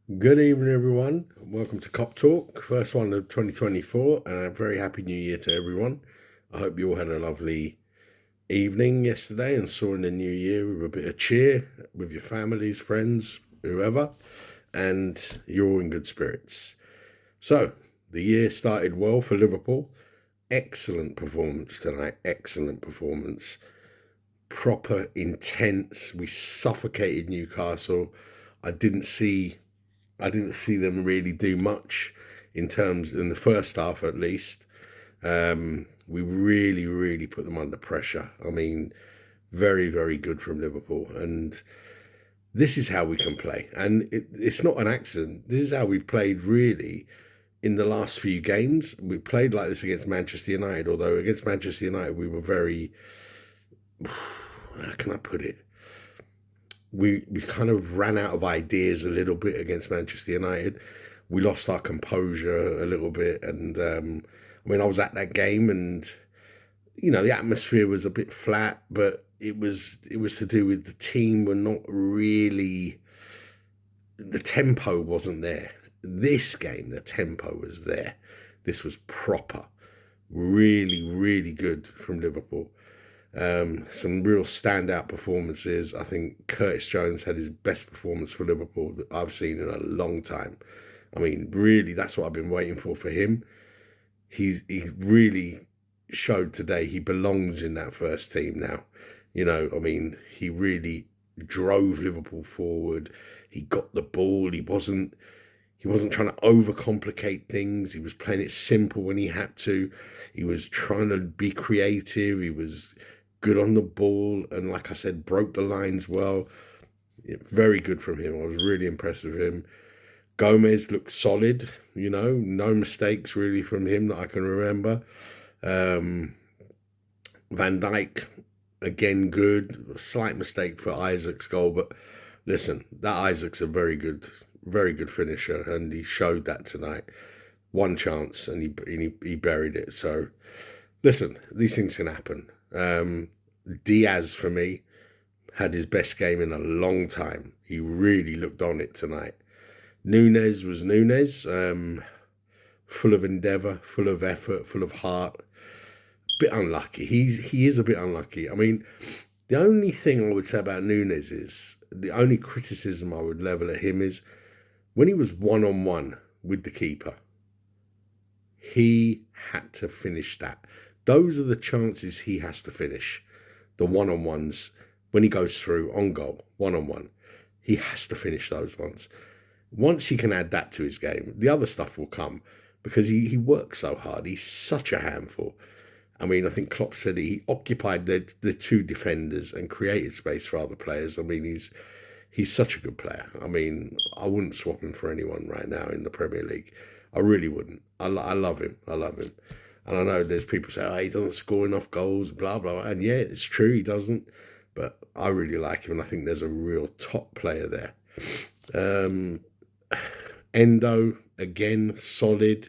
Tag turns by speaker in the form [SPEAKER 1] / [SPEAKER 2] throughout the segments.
[SPEAKER 1] Good evening, everyone. Welcome to Cop Talk, first one of 2024, and a very happy new year to everyone. I hope you all had a lovely evening yesterday and saw in the new year with a bit of cheer with your families, friends, whoever, and you're all in good spirits. So, the year started well for Liverpool. Excellent performance tonight, excellent performance. Proper, intense. We suffocated Newcastle. I didn't see I didn't see them really do much in terms in the first half, at least. We really, really put them under pressure. I mean, very, very good from Liverpool, and this is how we can play. And it's not an accident. This is how we've played really in the last few games. We played like this against Manchester United, although against Manchester United we were very, how can I put it? We kind of ran out of ideas a little bit against Manchester United. We lost our composure a little bit, and I was at that game, and the atmosphere was a bit flat, but it was to do with the team were not really, the tempo wasn't there. This game, the tempo was there. This was proper, really, really good from Liverpool. Some real standout performances. I think Curtis Jones had his best performance for Liverpool that I've seen in a long time. I mean, really, that's what I've been waiting for him. He really showed today he belongs in that first team now. He really drove Liverpool forward. He got the ball. He wasn't trying to overcomplicate things. He was playing it simple when he had to. He was trying to be creative. He was good on the ball, and like I said, broke the lines well. Very good from him. I was really impressed with him. Gomez looked solid, no mistakes really from him that I can remember. Van Dijk, again, good. A slight mistake for Isaac's goal, but listen, that Isaac's a very good finisher, and he showed that tonight. One chance, and he buried it. So, listen, these things can happen. Diaz, for me, had his best game in a long time. He really looked on it tonight. Nunes was Nunes, full of endeavour, full of effort, full of heart. Bit unlucky. He is a bit unlucky. I mean, the only thing I would say about Nunes is, the only criticism I would level at him is when he was one-on-one with the keeper, he had to finish that. Those are the chances he has to finish. The one-on-ones, when he goes through on goal, one-on-one, he has to finish those ones. Once he can add that to his game, the other stuff will come, because he works so hard. He's such a handful. I mean, I think Klopp said he occupied the two defenders and created space for other players. I mean, he's such a good player. I mean, I wouldn't swap him for anyone right now in the Premier League. I really wouldn't. I love him. I love him. And I know there's people say, oh, he doesn't score enough goals, blah, blah. And yeah, it's true, he doesn't. But I really like him, and I think there's a real top player there. Endo, again, solid,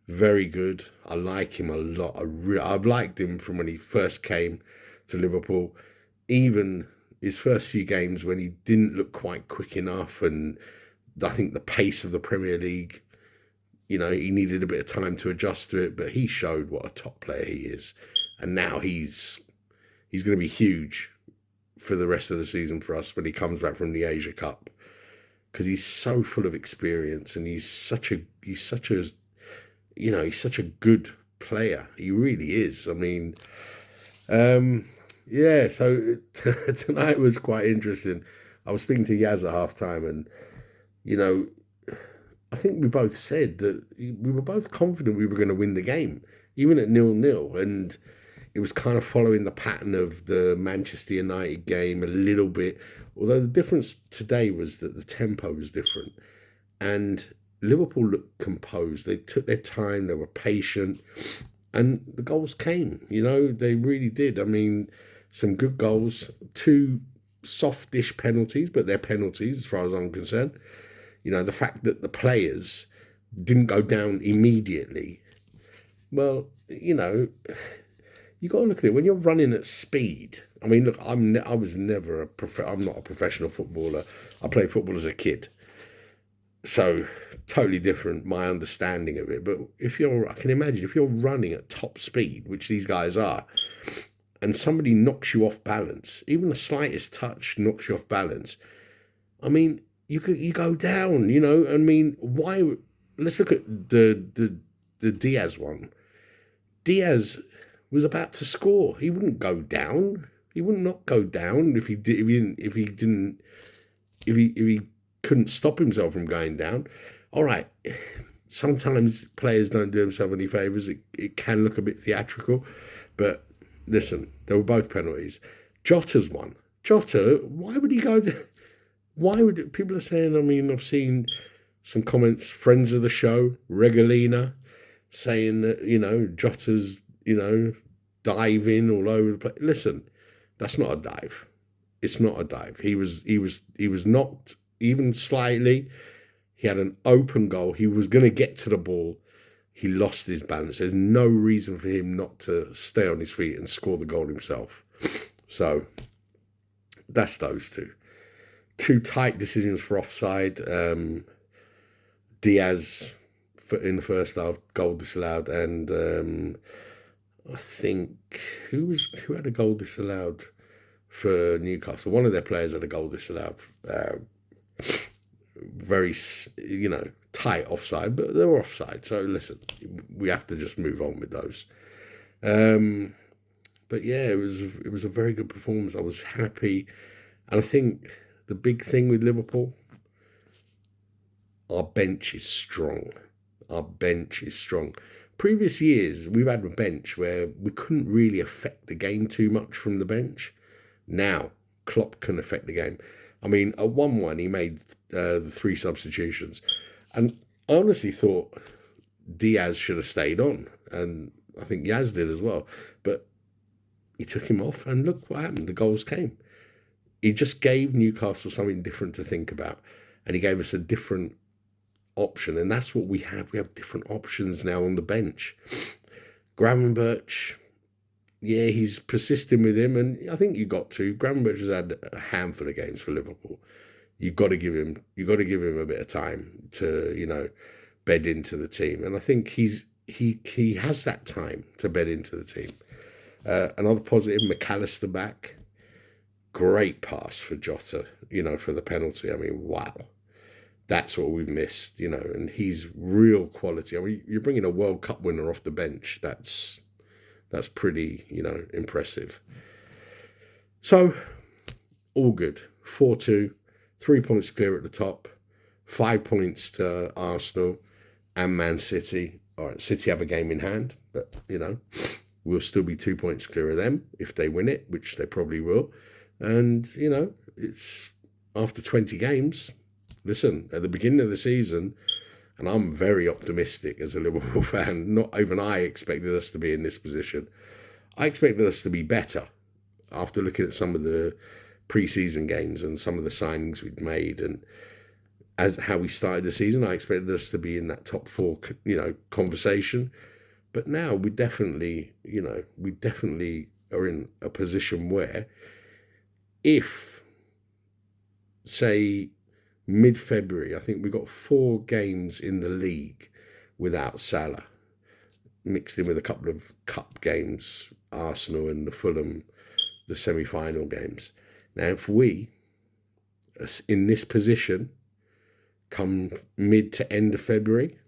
[SPEAKER 1] very good. I like him a lot. I've liked him from when he first came to Liverpool. Even his first few games when he didn't look quite quick enough, and I think the pace of the Premier League, he needed a bit of time to adjust to it, but he showed what a top player he is. And now he's going to be huge for the rest of the season for us when he comes back from the Asia Cup, because he's so full of experience, and he's such a good player. He really is. I mean, yeah, so tonight was quite interesting. I was speaking to Yaz at half time, and I think we both said that we were both confident we were going to win the game, even at 0-0. And it was kind of following the pattern of the Manchester United game a little bit. Although the difference today was that the tempo was different. And Liverpool looked composed. They took their time. They were patient. And the goals came. They really did. I mean, some good goals. 2 soft-ish penalties, but they're penalties as far as I'm concerned. The fact that the players didn't go down immediately. Well, you got to look at it. When you're running at speed, I mean, look, I was never I'm not a professional footballer. I played football as a kid. So totally different, my understanding of it. But I can imagine if you're running at top speed, which these guys are, and somebody knocks you off balance, even the slightest touch knocks you off balance. I mean, you go down. I mean, why? Let's look at the Diaz one. Diaz was about to score. He wouldn't go down. He would not go down if he couldn't stop himself from going down. All right, sometimes players don't do themselves any favours. It can look a bit theatrical, but listen, they were both penalties. Jota's one. Jota, why would he go there? Why would people are saying? I mean, I've seen some comments, friends of the show, Regalina, saying that Jota's diving all over the place. Listen, that's not a dive. It's not a dive. He was knocked even slightly. He had an open goal. He was going to get to the ball. He lost his balance. There's no reason for him not to stay on his feet and score the goal himself. So that's those two. Two tight decisions for offside. Diaz in the first half, goal disallowed, and I think who had a goal disallowed for Newcastle? One of their players had a goal disallowed. Very tight offside, but they were offside. So listen, we have to just move on with those. But yeah, it was a very good performance. I was happy, and I think the big thing with Liverpool, our bench is strong. Our bench is strong. Previous years, we've had a bench where we couldn't really affect the game too much from the bench. Now, Klopp can affect the game. I mean, at 1-1, he made the 3 substitutions. And I honestly thought Diaz should have stayed on. And I think Yaz did as well. But he took him off, and look what happened. The goals came. He just gave Newcastle something different to think about. And he gave us a different option, and that's what we have. We have different options now on the bench. Gravenberch, yeah, he's persisting with him, and I think you got to. Gravenberch has had a handful of games for Liverpool. You've got to give him a bit of time to bed into the team, and I think he has that time to bed into the team. Another positive, McAllister back. Great pass for Jota, for the penalty. I mean, wow. That's what we've missed, and he's real quality. I mean, you're bringing a World Cup winner off the bench. That's pretty, impressive. So, all good. 4-2, 3 points clear at the top, 5 points to Arsenal and Man City. All right, City have a game in hand, but, we'll still be 2 points clear of them if they win it, which they probably will. And, it's after 20 games. Listen, at the beginning of the season, and I'm very optimistic as a Liverpool fan, not even I expected us to be in this position. I expected us to be better after looking at some of the pre-season games and some of the signings we'd made, and as how we started the season, I expected us to be in that top 4, conversation. But now we definitely are in a position where if, say, mid-February, I think we got 4 games in the league without Salah, mixed in with a couple of cup games, Arsenal and the Fulham, the semi-final games. Now, if we, in this position, come mid to end of February,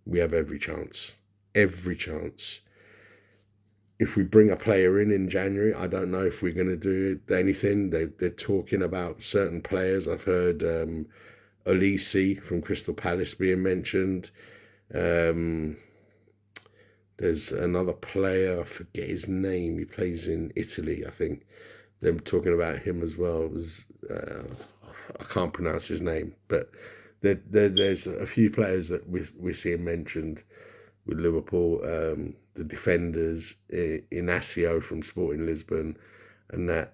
[SPEAKER 1] we have every chance. Every chance. If we bring a player in January, I don't know if we're going to do anything. They're talking about certain players. I've heard Olise from Crystal Palace being mentioned. There's another player, I forget his name. He plays in Italy, I think. They're talking about him as well. I can't pronounce his name, but there's a few players that we're seeing mentioned with Liverpool. The defenders, Inacio from Sporting Lisbon, and that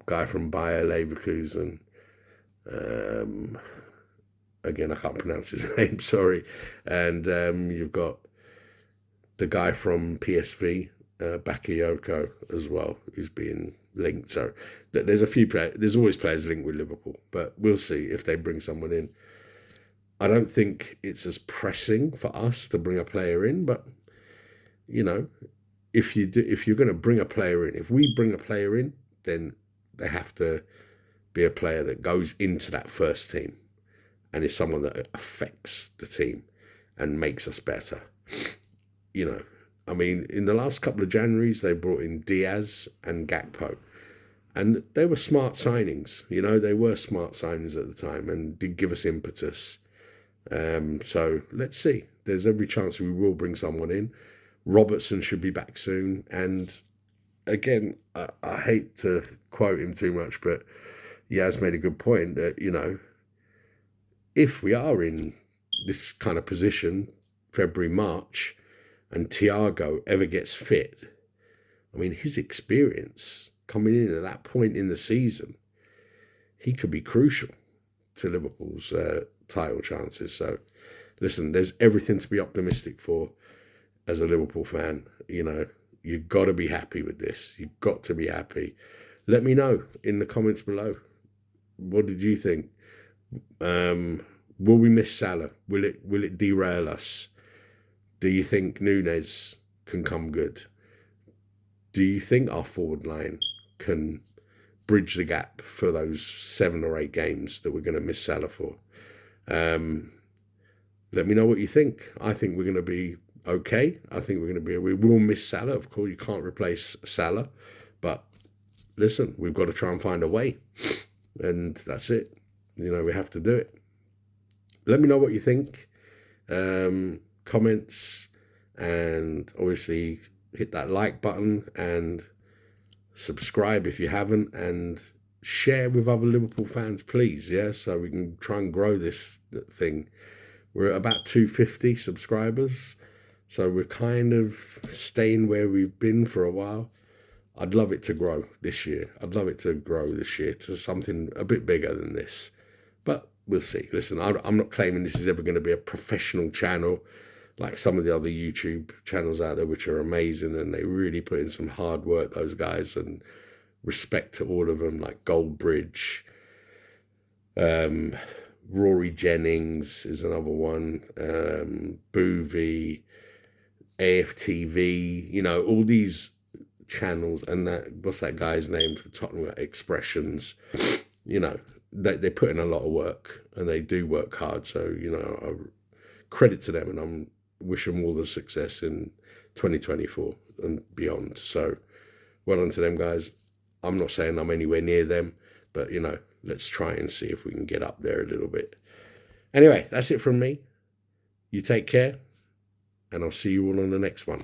[SPEAKER 1] guy from Bayer Leverkusen. Again, I can't pronounce his name, sorry. And you've got the guy from PSV, Bakayoko, as well, who's being linked. So there's a few players. There's always players linked with Liverpool, but we'll see if they bring someone in. I don't think it's as pressing for us to bring a player in, but you know, if you're going to bring a player in, if we bring a player in, then they have to be a player that goes into that first team and is someone that affects the team and makes us better. You know, I mean, in the last couple of Januaries, they brought in Diaz and Gakpo. And they were smart signings, they were smart signings at the time and did give us impetus. So let's see. There's every chance we will bring someone in. Robertson should be back soon. And again, I hate to quote him too much, but Yaz made a good point that, if we are in this kind of position, February, March, and Thiago ever gets fit, I mean, his experience coming in at that point in the season, he could be crucial to Liverpool's title chances. So, listen, there's everything to be optimistic for as a Liverpool fan. You've got to be happy with this. You've got to be happy. Let me know in the comments below. What did you think? Will we miss Salah? Will it derail us? Do you think Nunez can come good? Do you think our forward line can bridge the gap for those 7 or 8 games that we're going to miss Salah for? Let me know what you think. I think we're going to be okay. I think we will miss Salah. Of course, you can't replace Salah. But listen, we've got to try and find a way. And that's it. We have to do it. Let me know what you think. Comments, and obviously hit that like button and subscribe if you haven't, and share with other Liverpool fans, please. Yeah, so we can try and grow this thing. We're at about 250 subscribers, so we're kind of staying where we've been for a while. I'd love it to grow this year. To something a bit bigger than this, but we'll see. Listen, I'm not claiming this is ever going to be a professional channel like some of the other YouTube channels out there, which are amazing, and they really put in some hard work, those guys, and respect to all of them, like Goldbridge, Rory Jennings is another one, Boovie, AFTV, all these channels, and what's that guy's name for Tottenham, Expressions, they put in a lot of work, and they do work hard, so, credit to them, and I'm wish them all the success in 2024 and beyond. So well done to them guys. I'm not saying I'm anywhere near them, but let's try and see if we can get up there a little bit. Anyway, that's it from me. You take care, and I'll see you all on the next one.